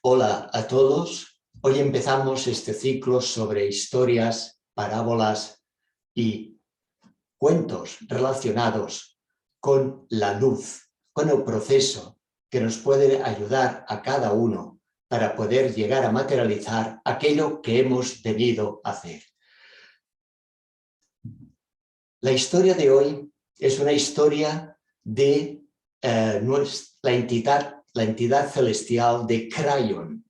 Hola a todos. Hoy empezamos este ciclo sobre historias, parábolas y cuentos relacionados con la luz, con el proceso que nos puede ayudar a cada uno para poder llegar a materializar aquello que hemos venido a hacer. La historia de hoy es una historia de la entidad celestial de Crayon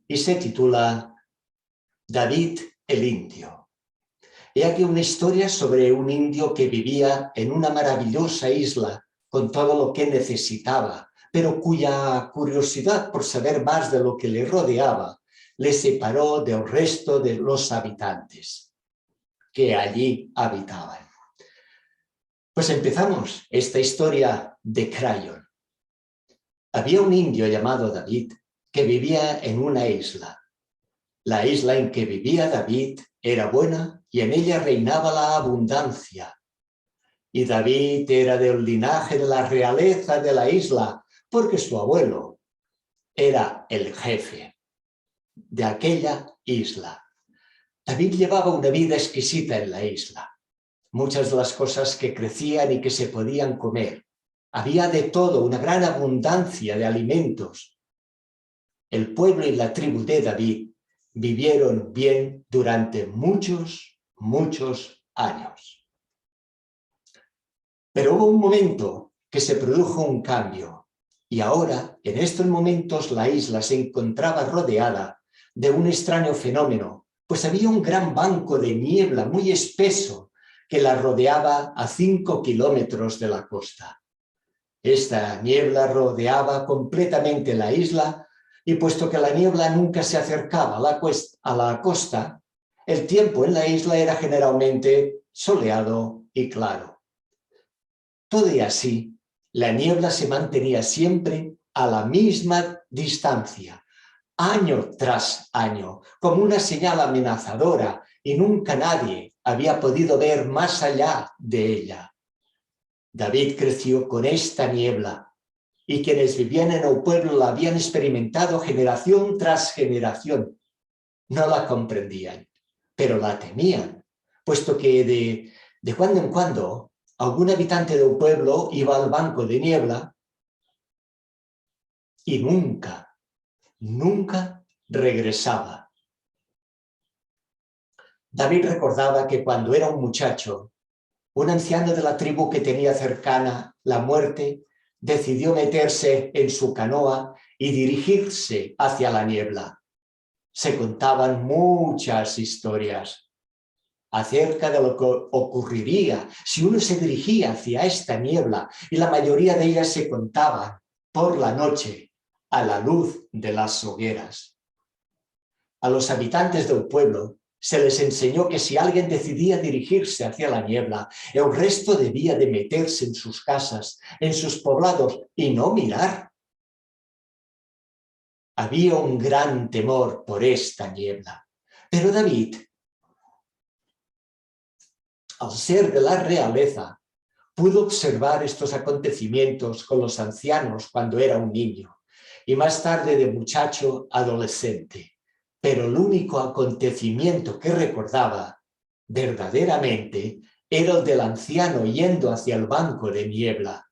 y se titula David el Indio. He aquí una historia sobre un indio que vivía en una maravillosa isla con todo lo que necesitaba, pero cuya curiosidad por saber más de lo que le rodeaba le separó del resto de los habitantes que allí habitaban. Pues empezamos esta historia de Crayon. Había un indio llamado David que vivía en una isla. La isla en que vivía David era buena y en ella reinaba la abundancia. Y David era del linaje de la realeza de la isla, porque su abuelo era el jefe de aquella isla. David llevaba una vida exquisita en la isla. Muchas de las cosas que crecían y que se podían comer. Había de todo, una gran abundancia de alimentos. El pueblo y la tribu de David vivieron bien durante muchos años. Pero hubo un momento que se produjo un cambio y ahora, en estos momentos, la isla se encontraba rodeada de un extraño fenómeno, pues había un gran banco de niebla muy espeso que la rodeaba a 5 kilómetros de la costa. Esta niebla rodeaba completamente la isla y puesto que la niebla nunca se acercaba a la costa, el tiempo en la isla era generalmente soleado y claro. Todo y así, la niebla se mantenía siempre a la misma distancia, año tras año, como una señal amenazadora, y nunca nadie había podido ver más allá de ella. David creció con esta niebla, y quienes vivían en el pueblo la habían experimentado generación tras generación. No la comprendían, pero la temían, puesto que de cuando en cuando algún habitante del pueblo iba al banco de niebla y nunca regresaba. David recordaba que cuando era un muchacho, un anciano de la tribu que tenía cercana la muerte decidió meterse en su canoa y dirigirse hacia la niebla. Se contaban muchas historias acerca de lo que ocurriría si uno se dirigía hacia esta niebla, y la mayoría de ellas se contaban por la noche a la luz de las hogueras. A los habitantes del pueblo se les enseñó que si alguien decidía dirigirse hacia la niebla, el resto debía de meterse en sus casas, en sus poblados, y no mirar. Había un gran temor por esta niebla. Pero David, al ser de la realeza, pudo observar estos acontecimientos con los ancianos cuando era un niño, y más tarde de muchacho adolescente. Pero el único acontecimiento que recordaba verdaderamente era el del anciano yendo hacia el banco de niebla.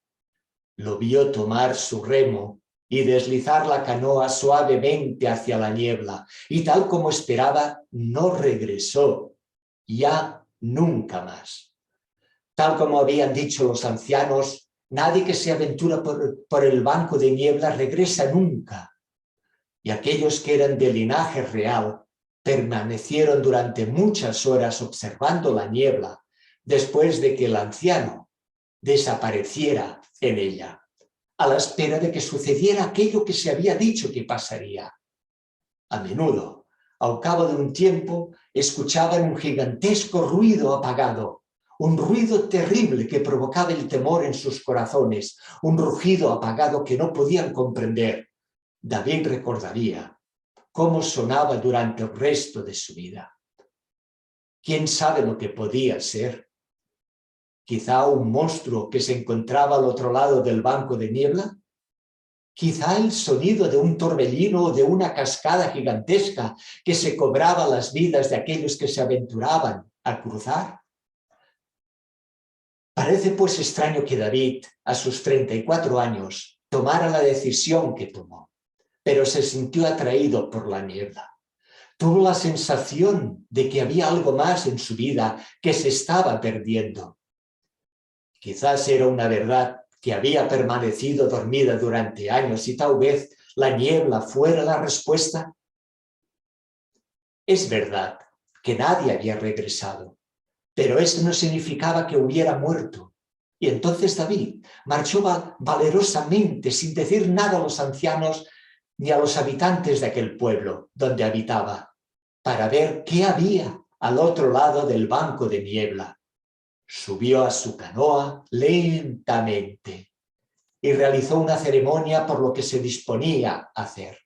Lo vio tomar su remo y deslizar la canoa suavemente hacia la niebla, y tal como esperaba, no regresó, ya nunca más. Tal como habían dicho los ancianos, nadie que se aventura por el banco de niebla regresa nunca. Y aquellos que eran de linaje real permanecieron durante muchas horas observando la niebla después de que el anciano desapareciera en ella, a la espera de que sucediera aquello que se había dicho que pasaría. A menudo, al cabo de un tiempo, escuchaban un gigantesco ruido apagado, un ruido terrible que provocaba el temor en sus corazones, un rugido apagado que no podían comprender. David recordaría cómo sonaba durante el resto de su vida. ¿Quién sabe lo que podía ser? Quizá un monstruo que se encontraba al otro lado del banco de niebla. Quizá el sonido de un torbellino o de una cascada gigantesca que se cobraba las vidas de aquellos que se aventuraban a cruzar. Parece pues extraño que David, a sus 34 años, tomara la decisión que tomó, pero se sintió atraído por la niebla. Tuvo la sensación de que había algo más en su vida que se estaba perdiendo. Quizás era una verdad que había permanecido dormida durante años y tal vez la niebla fuera la respuesta. Es verdad que nadie había regresado, pero eso no significaba que hubiera muerto. Y entonces David marchó valerosamente, sin decir nada a los ancianos ni a los habitantes de aquel pueblo donde habitaba, para ver qué había al otro lado del banco de niebla. Subió a su canoa lentamente y realizó una ceremonia por lo que se disponía a hacer.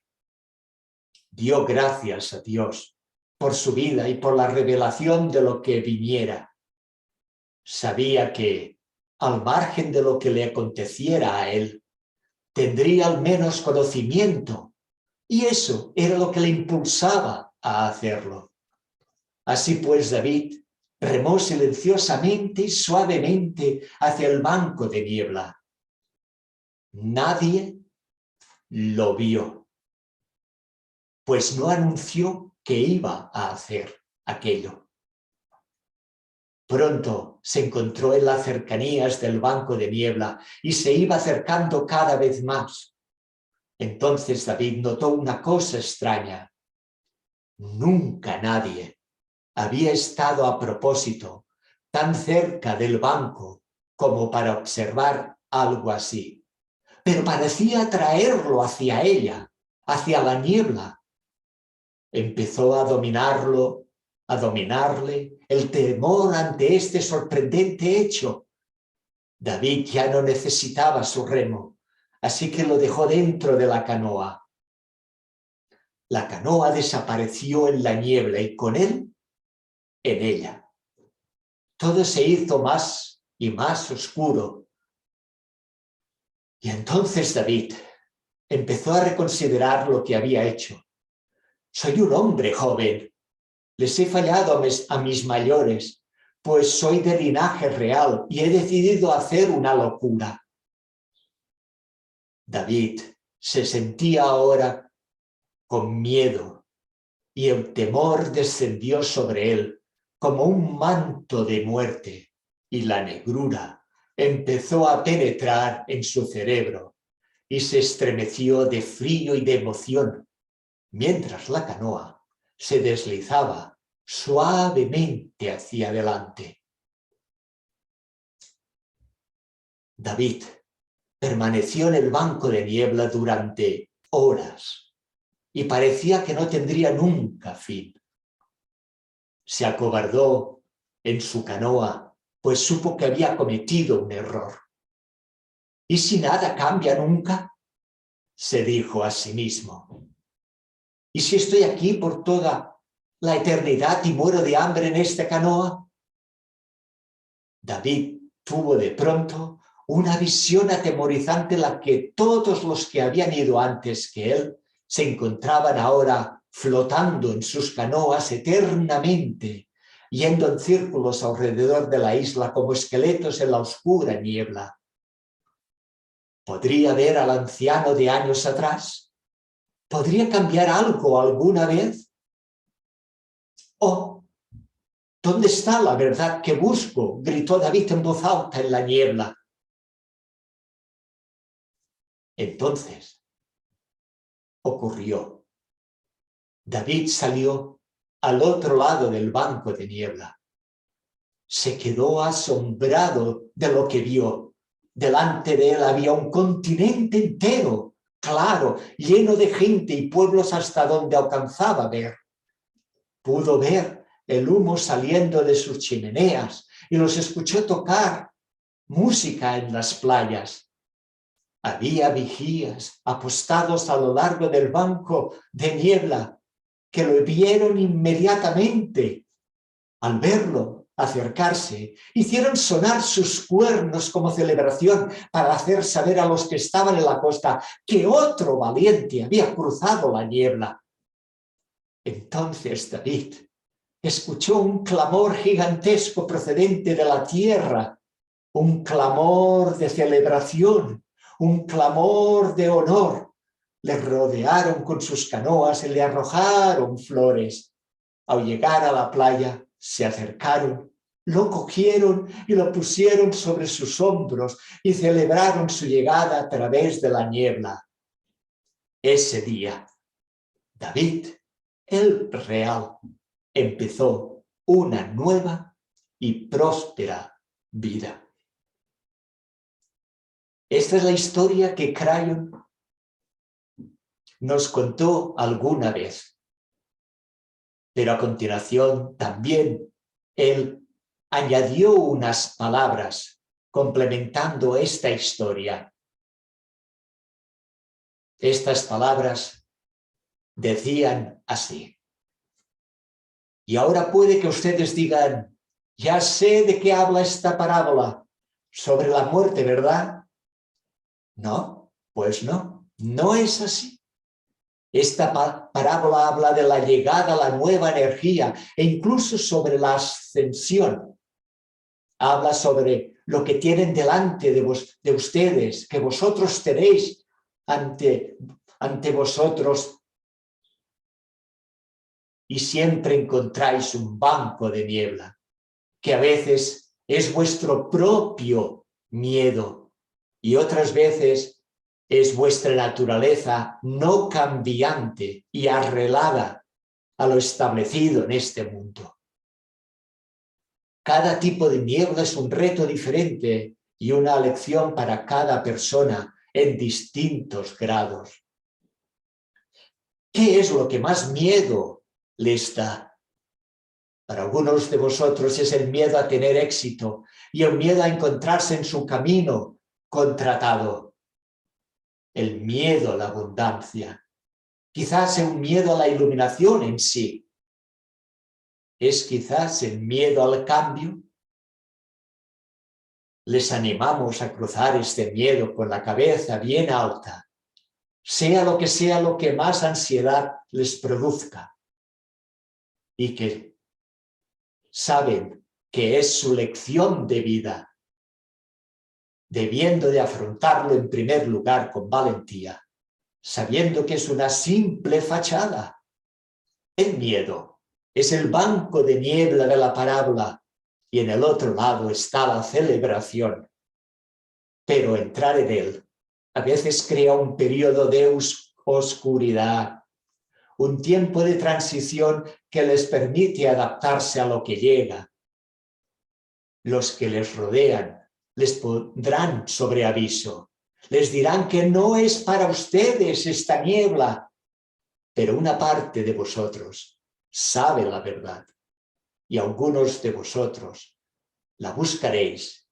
Dio gracias a Dios por su vida y por la revelación de lo que viniera. Sabía que, al margen de lo que le aconteciera a él, tendría al menos conocimiento, y eso era lo que le impulsaba a hacerlo. Así pues, David remó silenciosamente y suavemente hacia el banco de niebla. Nadie lo vio, pues no anunció que iba a hacer aquello. Pronto se encontró en las cercanías del banco de niebla y se iba acercando cada vez más. Entonces David notó una cosa extraña. Nunca nadie había estado a propósito tan cerca del banco como para observar algo así. Pero parecía atraerlo hacia ella, hacia la niebla. Empezó a dominarle el temor ante este sorprendente hecho. David ya no necesitaba su remo, así que lo dejó dentro de la canoa. La canoa desapareció en la niebla y con él, en ella. Todo se hizo más y más oscuro. Y entonces David empezó a reconsiderar lo que había hecho. Soy un hombre joven. Les he fallado a mis mayores, pues soy de linaje real y he decidido hacer una locura. David se sentía ahora con miedo y el temor descendió sobre él como un manto de muerte y la negrura empezó a penetrar en su cerebro y se estremeció de frío y de emoción mientras la canoa se deslizaba suavemente hacia adelante. David permaneció en el banco de niebla durante horas y parecía que no tendría nunca fin. Se acobardó en su canoa, pues supo que había cometido un error. ¿Y si nada cambia nunca?, se dijo a sí mismo. ¿Y si estoy aquí por toda la eternidad y muero de hambre en esta canoa? David tuvo de pronto una visión atemorizante en la que todos los que habían ido antes que él se encontraban ahora flotando en sus canoas eternamente, yendo en círculos alrededor de la isla como esqueletos en la oscura niebla. ¿Podría ver al anciano de años atrás? ¿Podría cambiar algo alguna vez? ¿Oh, dónde está la verdad que busco?, gritó David en voz alta en la niebla. Entonces ocurrió. David salió al otro lado del banco de niebla. Se quedó asombrado de lo que vio. Delante de él había un continente entero, claro, lleno de gente y pueblos hasta donde alcanzaba a ver. Pudo ver el humo saliendo de sus chimeneas y los escuchó tocar música en las playas. Había vigías apostados a lo largo del banco de niebla que lo vieron inmediatamente. Al verlo, acercarse, hicieron sonar sus cuernos como celebración para hacer saber a los que estaban en la costa que otro valiente había cruzado la niebla. Entonces David escuchó un clamor gigantesco procedente de la tierra, un clamor de celebración, un clamor de honor. Le rodearon con sus canoas y le arrojaron flores. Al llegar a la playa, se acercaron, lo cogieron y lo pusieron sobre sus hombros y celebraron su llegada a través de la niebla. Ese día, David, el real, empezó una nueva y próspera vida. Esta es la historia que Crayon nos contó alguna vez. Pero a continuación también él añadió unas palabras complementando esta historia. Estas palabras decían así. Y ahora puede que ustedes digan, ya sé de qué habla esta parábola, sobre la muerte, ¿verdad? No, pues no, no es así. Esta parábola habla de la llegada a la nueva energía e incluso sobre la ascensión. Habla sobre lo que tienen delante de ustedes, que vosotros tenéis ante vosotros y siempre encontráis un banco de niebla, que a veces es vuestro propio miedo y otras veces es vuestra naturaleza no cambiante y arrelada a lo establecido en este mundo. Cada tipo de niebla es un reto diferente y una lección para cada persona en distintos grados. ¿Qué es lo que más miedo les da? Para algunos de vosotros es el miedo a tener éxito y el miedo a encontrarse en su camino contratado. El miedo a la abundancia. Quizás un miedo a la iluminación en sí. ¿Es quizás el miedo al cambio? Les animamos a cruzar este miedo con la cabeza bien alta, sea lo que más ansiedad les produzca, y que saben que es su lección de vida, debiendo de afrontarlo en primer lugar con valentía, sabiendo que es una simple fachada. El miedo es el banco de niebla de la parábola y en el otro lado está la celebración. Pero entrar en él a veces crea un periodo de oscuridad, un tiempo de transición que les permite adaptarse a lo que llega. Los que les rodean les pondrán sobre aviso, les dirán que no es para ustedes esta niebla, pero una parte de vosotros sabe la verdad y algunos de vosotros la buscaréis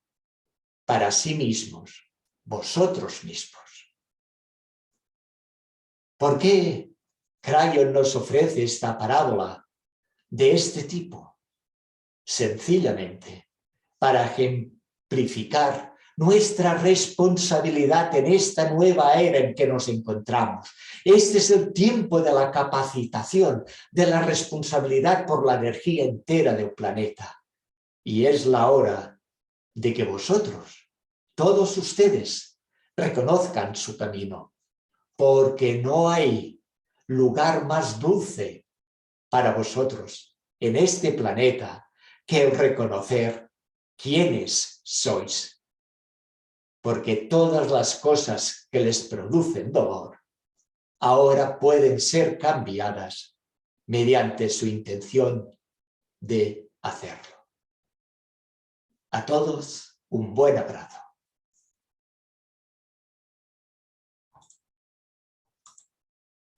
para sí mismos, vosotros mismos. ¿Por qué Crayon nos ofrece esta parábola de este tipo? Sencillamente, para ejemplificar nuestra responsabilidad en esta nueva era en que nos encontramos. Este es el tiempo de la capacitación, de la responsabilidad por la energía entera del planeta. Y es la hora de que vosotros, todos ustedes, reconozcan su camino, porque no hay lugar más dulce para vosotros en este planeta que el reconocer quiénes sois. Porque todas las cosas que les producen dolor ahora pueden ser cambiadas mediante su intención de hacerlo. A todos, un buen abrazo.